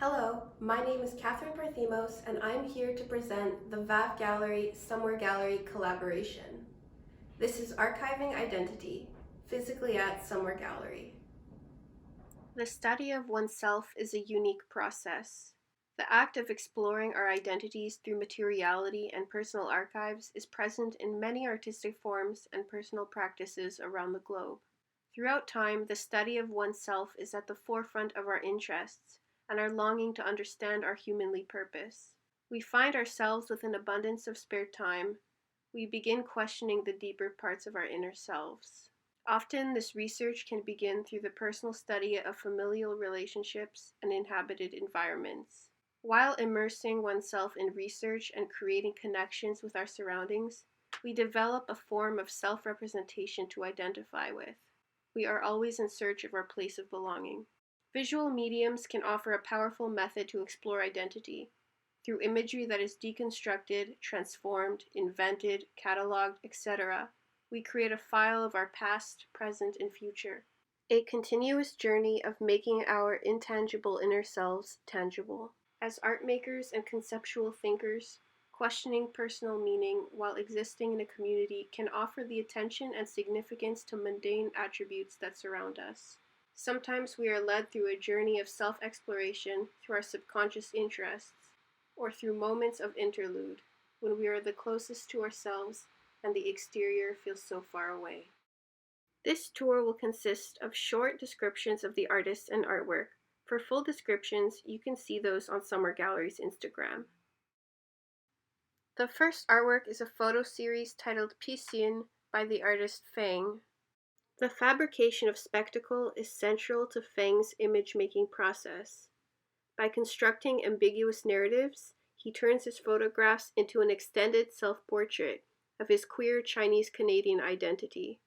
Hello, my name is Katherine Parthimos, and I'm here to present the VAV Gallery Somewhere Gallery collaboration. This is Archiving Identity, physically at Somewhere Gallery. The study of oneself is a unique process. The act of exploring our identities through materiality and personal archives is present in many artistic forms and personal practices around the globe. Throughout time, the study of oneself is at the forefront of our interests and our longing to understand our humanly purpose. We find ourselves with an abundance of spare time. We begin questioning the deeper parts of our inner selves. Often, this research can begin through the personal study of familial relationships and inhabited environments. While immersing oneself in research and creating connections with our surroundings, we develop a form of self-representation to identify with. We are always in search of our place of belonging. Visual mediums can offer a powerful method to explore identity. Through imagery that is deconstructed, transformed, invented, cataloged, etc., we create a file of our past, present, and future. A continuous journey of making our intangible inner selves tangible. As art makers and conceptual thinkers, questioning personal meaning while existing in a community can offer the attention and significance to mundane attributes that surround us. Sometimes we are led through a journey of self-exploration through our subconscious interests, or through moments of interlude, when we are the closest to ourselves and the exterior feels so far away. This tour will consist of short descriptions of the artists and artwork. For full descriptions, you can see those on Somewhere Gallery's Instagram. The first artwork is a photo series titled Piscine by the artist Feng. The fabrication of spectacle is central to Feng's image-making process. By constructing ambiguous narratives, he turns his photographs into an extended self-portrait of his queer Chinese-Canadian identity.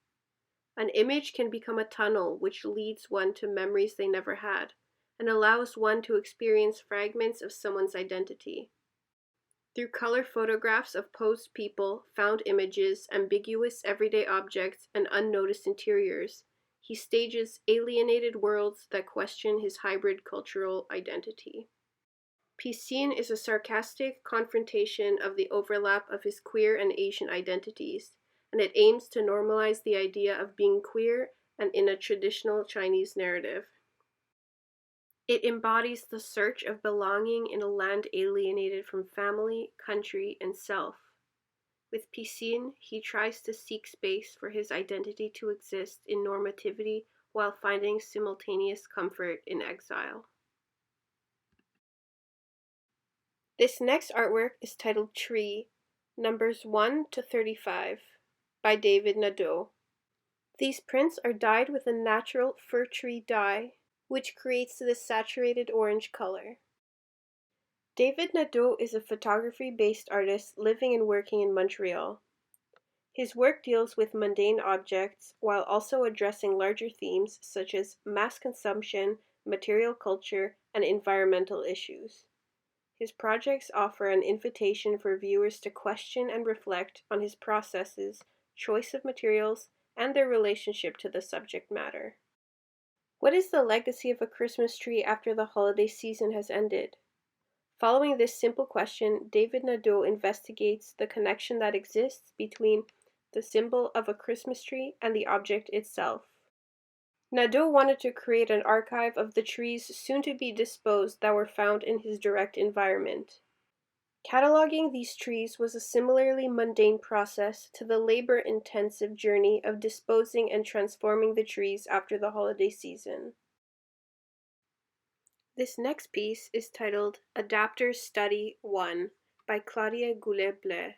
An image can become a tunnel which leads one to memories they never had, and allows one to experience fragments of someone's identity. Through color photographs of posed people, found images, ambiguous everyday objects, and unnoticed interiors, he stages alienated worlds that question his hybrid cultural identity. Piscine is a sarcastic confrontation of the overlap of his queer and Asian identities, and it aims to normalize the idea of being queer and in a traditional Chinese narrative. It embodies the search of belonging in a land alienated from family, country, and self. With Piscine, he tries to seek space for his identity to exist in normativity while finding simultaneous comfort in exile. This next artwork is titled Tree, numbers 1 to 35, by David Nadeau. These prints are dyed with a natural fir tree dye, which creates this saturated orange color. David Nadeau is a photography-based artist living and working in Montreal. His work deals with mundane objects while also addressing larger themes such as mass consumption, material culture, and environmental issues. His projects offer an invitation for viewers to question and reflect on his processes, choice of materials, and their relationship to the subject matter. What is the legacy of a Christmas tree after the holiday season has ended? Following this simple question, David Nadeau investigates the connection that exists between the symbol of a Christmas tree and the object itself. Nadeau wanted to create an archive of the trees soon to be disposed that were found in his direct environment. Cataloging these trees was a similarly mundane process to the labor-intensive journey of disposing and transforming the trees after the holiday season. This next piece is titled Adapters Study 1 by Claudia Guleplay.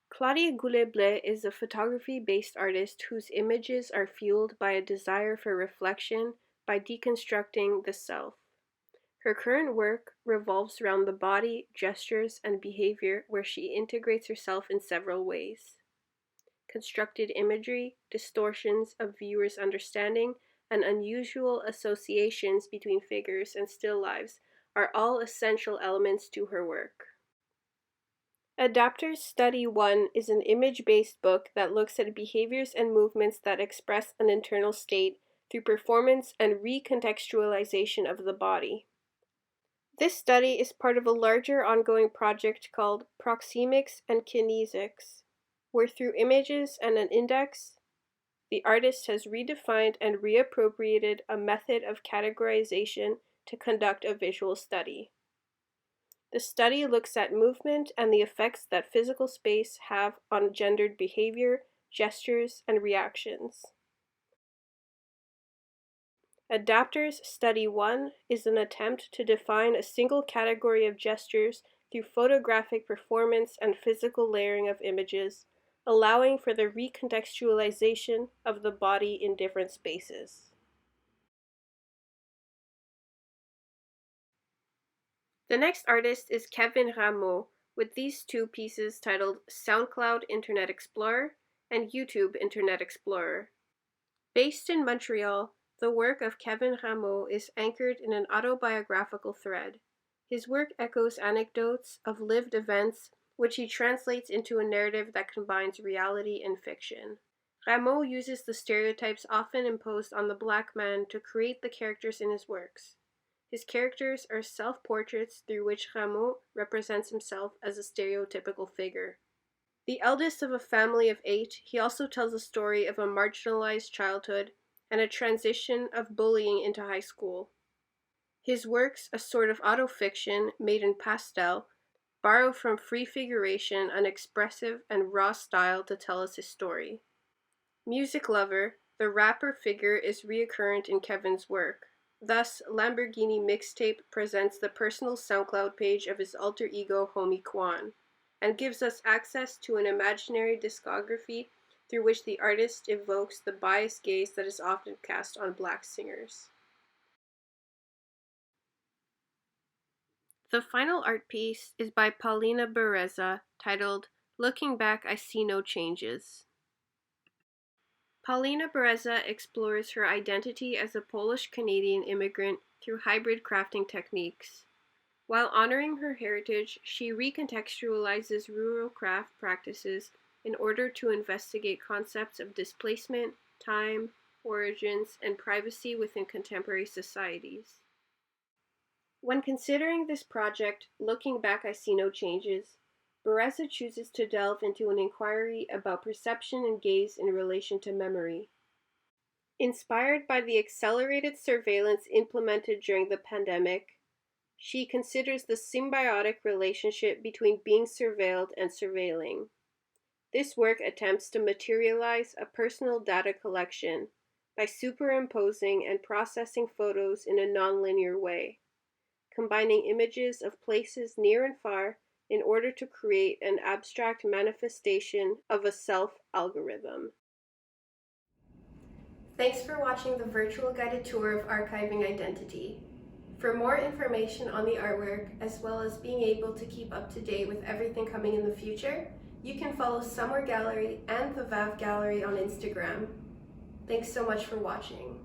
Claudia Guleplay is a photography-based artist whose images are fueled by a desire for reflection by deconstructing the self. Her current work revolves around the body, gestures, and behavior where she integrates herself in several ways. Constructed imagery, distortions of viewers' understanding, and unusual associations between figures and still lives are all essential elements to her work. Adapters Study 1 is an image-based book that looks at behaviors and movements that express an internal state through performance and recontextualization of the body. This study is part of a larger ongoing project called Proxemics and Kinesics, where through images and an index, the artist has redefined and reappropriated a method of categorization to conduct a visual study. The study looks at movement and the effects that physical space have on gendered behavior, gestures, and reactions. Adapters Study 1 is an attempt to define a single category of gestures through photographic performance and physical layering of images, allowing for the recontextualization of the body in different spaces. The next artist is Kevin Rameau, with these two pieces titled SoundCloud Internet Explorer and YouTube Internet Explorer. Based in Montreal, the work of Kevin Rameau is anchored in an autobiographical thread. His work echoes anecdotes of lived events, which he translates into a narrative that combines reality and fiction. Rameau uses the stereotypes often imposed on the Black man to create the characters in his works. His characters are self-portraits through which Rameau represents himself as a stereotypical figure. The eldest of a family of 8, he also tells a story of a marginalized childhood and a transition of bullying into high school. His works, a sort of autofiction made in pastel, borrow from free figuration an expressive and raw style to tell us his story. Music lover, the rapper figure is recurrent in Kevin's work. Thus, Lamborghini Mixtape presents the personal SoundCloud page of his alter ego homie Quan, and gives us access to an imaginary discography through which the artist evokes the biased gaze that is often cast on Black singers. The final art piece is by Paulina Bereza, titled Looking Back I See No Changes. Paulina Bereza explores her identity as a Polish-Canadian immigrant through hybrid crafting techniques. While honoring her heritage, she recontextualizes rural craft practices in order to investigate concepts of displacement, time, origins, and privacy within contemporary societies. When considering this project, Looking Back I See No Changes, Bereza chooses to delve into an inquiry about perception and gaze in relation to memory. Inspired by the accelerated surveillance implemented during the pandemic, she considers the symbiotic relationship between being surveilled and surveilling. This work attempts to materialize a personal data collection by superimposing and processing photos in a nonlinear way, combining images of places near and far in order to create an abstract manifestation of a self-algorithm. Thanks for watching the virtual guided tour of Archiving Identity. For more information on the artwork, as well as being able to keep up to date with everything coming in the future, you can follow Somewhere Gallery and the VAV Gallery on Instagram. Thanks so much for watching.